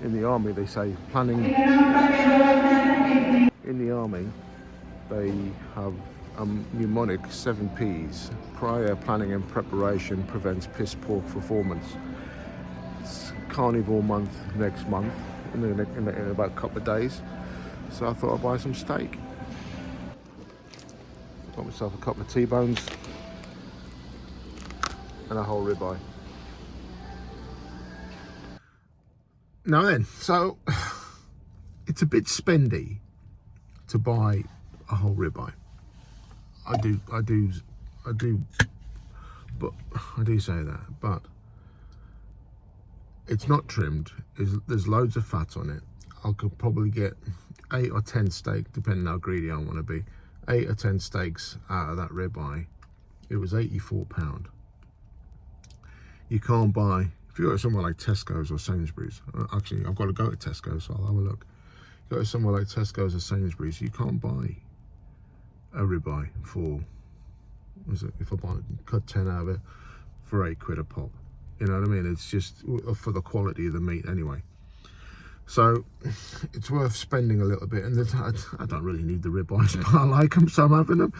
in the army they say planning. In the army they have a mnemonic 7 P's. Prior planning and preparation prevents piss poor performance. It's Carnivore month next month, in about a couple of days. So I thought I'd buy some steak. Got myself a couple of T-bones and a whole ribeye. Now then, so it's a bit spendy to buy a whole ribeye. I do say that, but it's not trimmed. There's loads of fat on it. I could probably get 8 or 10 steak, depending how greedy I want to be. 8 or 10 steaks out of that ribeye. It was £84. You can't buy, if you go to somewhere like Tesco's or Sainsbury's, actually I've got to go to Tesco's, so I'll have a look. You go to somewhere like Tesco's or Sainsbury's, you can't buy a ribeye for, if I cut 10 out of it, for £8 a pop. You know what I mean? It's just for the quality of the meat anyway. So it's worth spending a little bit, and I don't really need the ribeyes, but I like them, so I'm having them.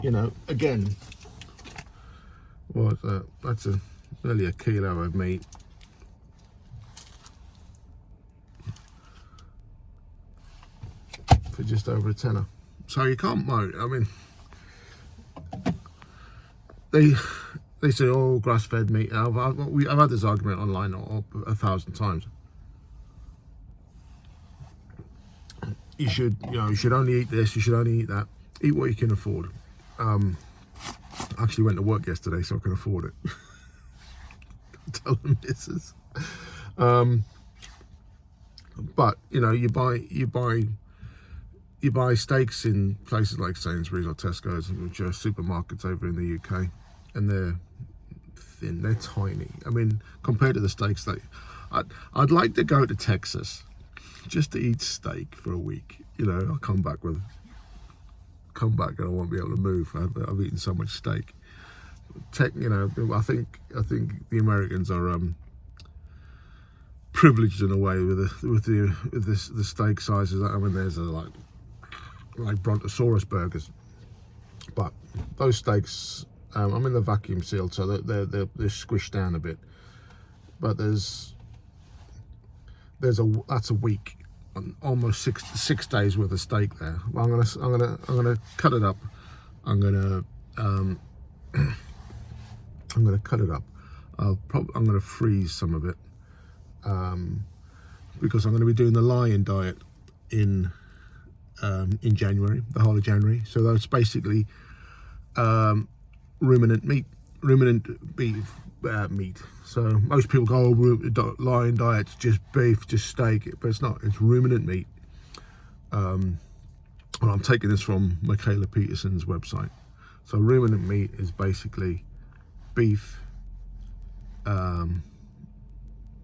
You know, again, what's that? That's nearly a kilo of meat. For just over a tenner. So you can't moan. I mean, they say, oh, grass-fed meat. I've had this argument online 1,000 times. You should only eat this. You should only eat that. Eat what you can afford. I actually went to work yesterday, so I can afford it. Tell them this is. But you buy steaks in places like Sainsbury's or Tesco's, which are supermarkets over in the UK, and they're thin, they're tiny. I mean, compared to the steaks that I'd like to go to Texas just to eat steak for a week. I'll come back and I won't be able to move. I've eaten so much steak. I think the Americans are privileged in a way with the steak sizes. I mean, there's like brontosaurus burgers, but those steaks, I'm in the vacuum sealed, so they're squished down a bit. But that's a week, almost six days worth of steak there. Well, I'm gonna cut it up. I'm gonna cut it up. I'm gonna freeze some of it because I'm going to be doing the lion diet in January, the whole of January. So that's basically ruminant beef meat. So most people go, oh, lion diet's just beef, just steak, but it's not. It's ruminant meat. And I'm taking this from Michaela Peterson's website. So ruminant meat is basically beef,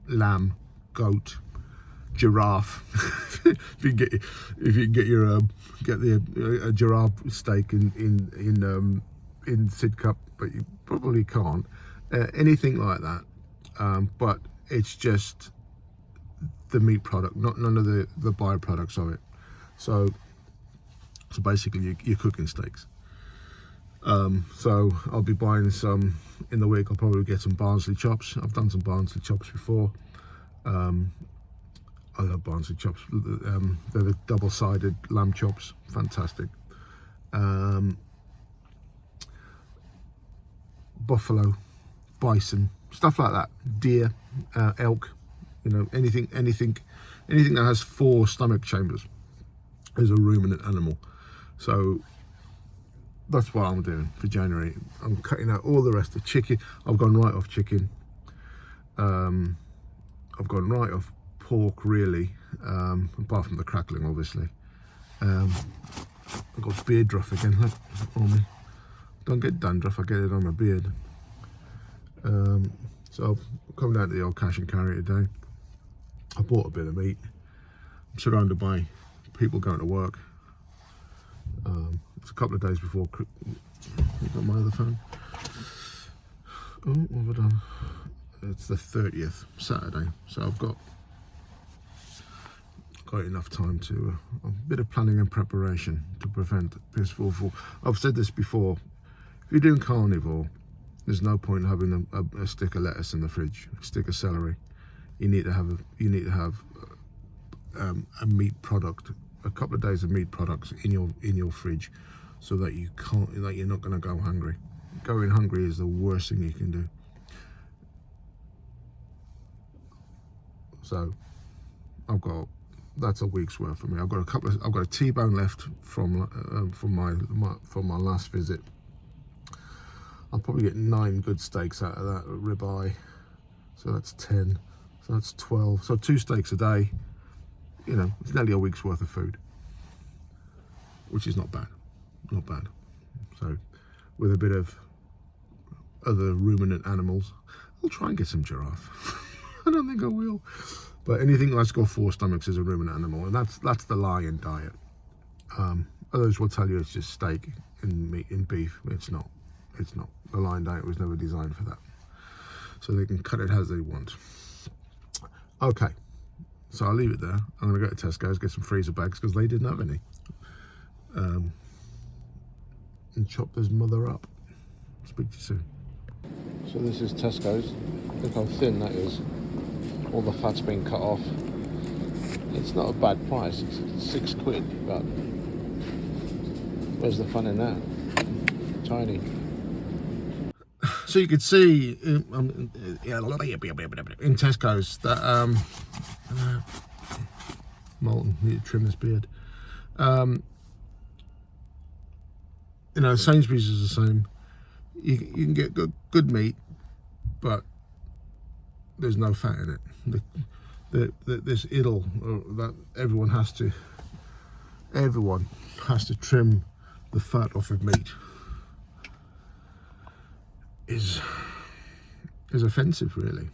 lamb, goat, giraffe. if you get a giraffe steak in Sidcup, but you probably can't. Anything like that, but it's just the meat product, none of the byproducts of it. So basically, you're cooking steaks. So I'll be buying some in the week. I'll probably get some Barnsley chops. I've done some Barnsley chops before. I love Barnsley chops. They're the double-sided lamb chops. Fantastic. Buffalo, bison, stuff like that. Deer, elk. Anything that has 4 stomach chambers is a ruminant animal. So that's what I'm doing for January. I'm cutting out all the rest of chicken. I've gone right off chicken. I've gone right off pork, really, apart from the crackling, obviously. I've got beard druff again. Look on me. Don't get dandruff, I get it on my beard. So I've come down to the old cash and carry today. I bought a bit of meat. I'm surrounded by people going to work. It's a couple of days before. You got my other phone. Oh, what have I done? it's the 30th, Saturday, so I've got enough time to a bit of planning and preparation to prevent piss fall. I've said this before, if you're doing carnivore, there's no point having a stick of lettuce in the fridge, a stick of celery. You need to have a meat product, a couple of days of meat products in your fridge, so that you're not going to go hungry. Going hungry is the worst thing you can do. So that's a week's worth for me. I've got a T-bone left from my last visit. I'll probably get 9 good steaks out of that ribeye. So that's 10. So that's 12. So 2 steaks a day. You know, it's nearly a week's worth of food, which is not bad. Not bad. So with a bit of other ruminant animals, I'll try and get some giraffe. I don't think I will. But anything that's got 4 stomachs is a ruminant animal, and that's the lion diet. Others will tell you it's just steak and meat and beef. It's not. It's not. The lion diet was never designed for that. So they can cut it as they want. Okay. So I'll leave it there. I'm going to go to Tesco's, get some freezer bags, because they didn't have any. And chop this mother up. Speak to you soon. So this is Tesco's. Look how thin that is. All the fat's been cut off. It's not a bad price. It's £6, but where's the fun in that? Tiny. So you could see in Tesco's that Molten, need to trim this beard. You know, Sainsbury's is the same. You can get good meat, but there's no fat in it. This idle that everyone has to trim the fat off of meat is offensive, really.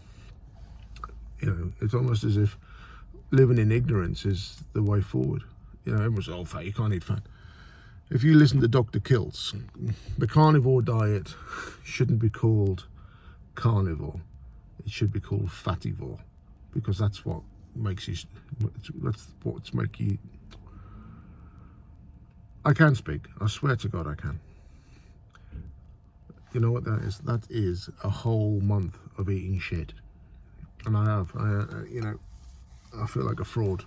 You know, it's almost as if living in ignorance is the way forward. You know, everyone's, oh, fat, you can't eat fat. If you listen to Dr. Kiltz, the carnivore diet shouldn't be called carnivore. It should be called fativore, because that's what makes you, that's what's make you. I can speak. I swear to God I can. You know what that is? That is a whole month of eating shit. And I you know, I feel like a fraud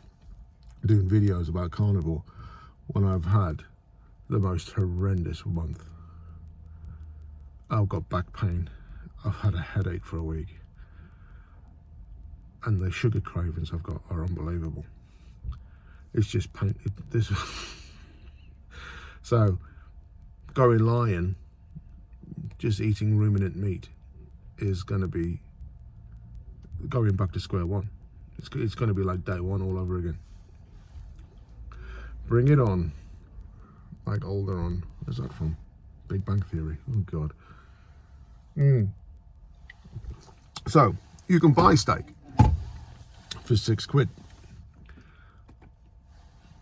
doing videos about carnivore when I've had the most horrendous month. I've got back pain. I've had a headache for a week. And the sugar cravings I've got are unbelievable. It's just pain. So, going lion, just eating ruminant meat, is going to be going back to square one. It's going to be like day one all over again. Bring it on. Like Alderon. Where's that from? Big Bang Theory. Oh God. So you can buy steak for £6,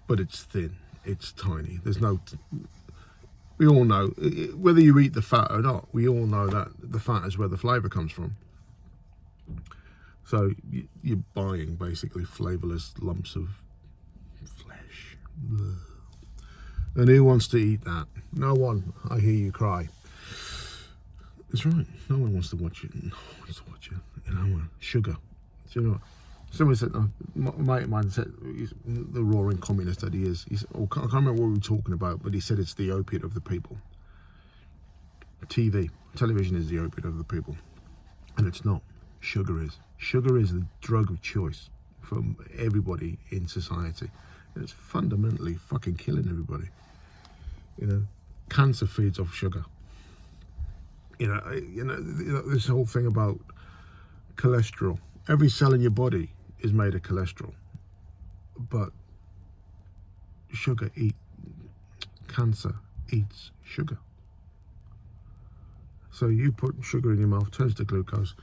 but it's thin. It's tiny. There's no. We all know, whether you eat the fat or not, we all know that the fat is where the flavour comes from. So you're buying basically flavourless lumps of flesh. Ugh. And who wants to eat that? No one. I hear you cry. It's right. No one wants to watch it. No one wants to watch it. You know, sugar. Do you know what? Somebody said, my mate of mine said, he's the roaring communist that he is. He said, I can't remember what we were talking about, but he said it's the opiate of the people. Television is the opiate of the people. And it's not. Sugar is. Sugar is the drug of choice for everybody in society. And it's fundamentally fucking killing everybody. You know, cancer feeds off sugar. You know, this whole thing about cholesterol. Every cell in your body is made of cholesterol, but cancer eats sugar. So you put sugar in your mouth, turns to glucose,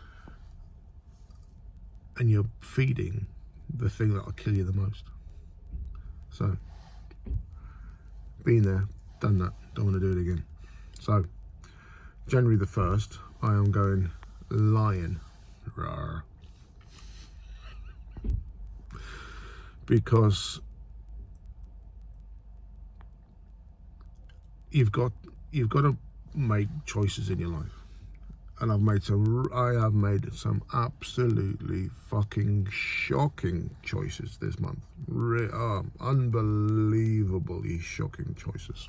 and you're feeding the thing that'll kill you the most. So, been there, done that, don't want to do it again. So, January the 1st, I am going lion, right? because you've got to make choices in your life. And I have made some absolutely fucking shocking choices this month. Unbelievably shocking choices.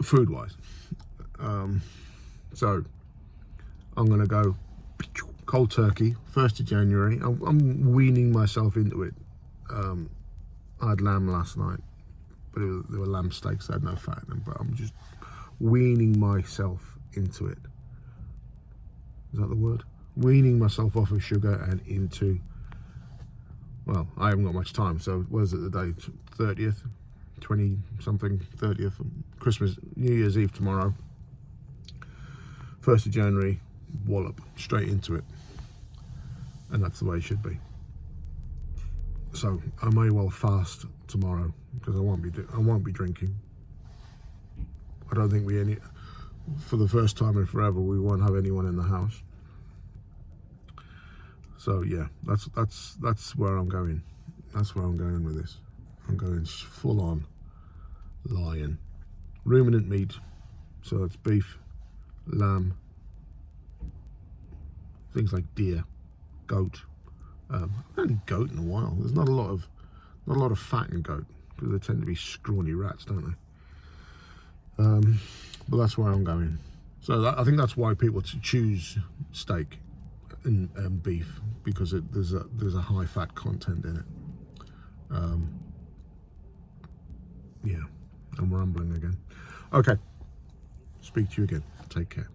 Food-wise. So I'm gonna go cold turkey, 1st of January. I'm weaning myself into it. I had lamb last night, but they were lamb steaks, they had no fat in them, but I'm just weaning myself into it. Is that the word? Weaning myself off of sugar and into, well, I haven't got much time, so where's it the day? 30th, 20 something, 30th, Christmas, New Year's Eve tomorrow. 1st of January, wallop, straight into it. And that's the way it should be. So I may well fast tomorrow because I won't be drinking. I don't think for the first time in forever, we won't have anyone in the house. So yeah, that's where I'm going. That's where I'm going with this. I'm going full on lion. Ruminant meat, so it's beef, lamb, things like deer, goat. I haven't had goat in a while. There's not a lot of fat in goat because they tend to be scrawny rats, don't they? But that's where I'm going. So I think that's why people choose steak and beef, because there's a high fat content in it. Yeah, I'm rambling again. Okay, speak to you again. Take care.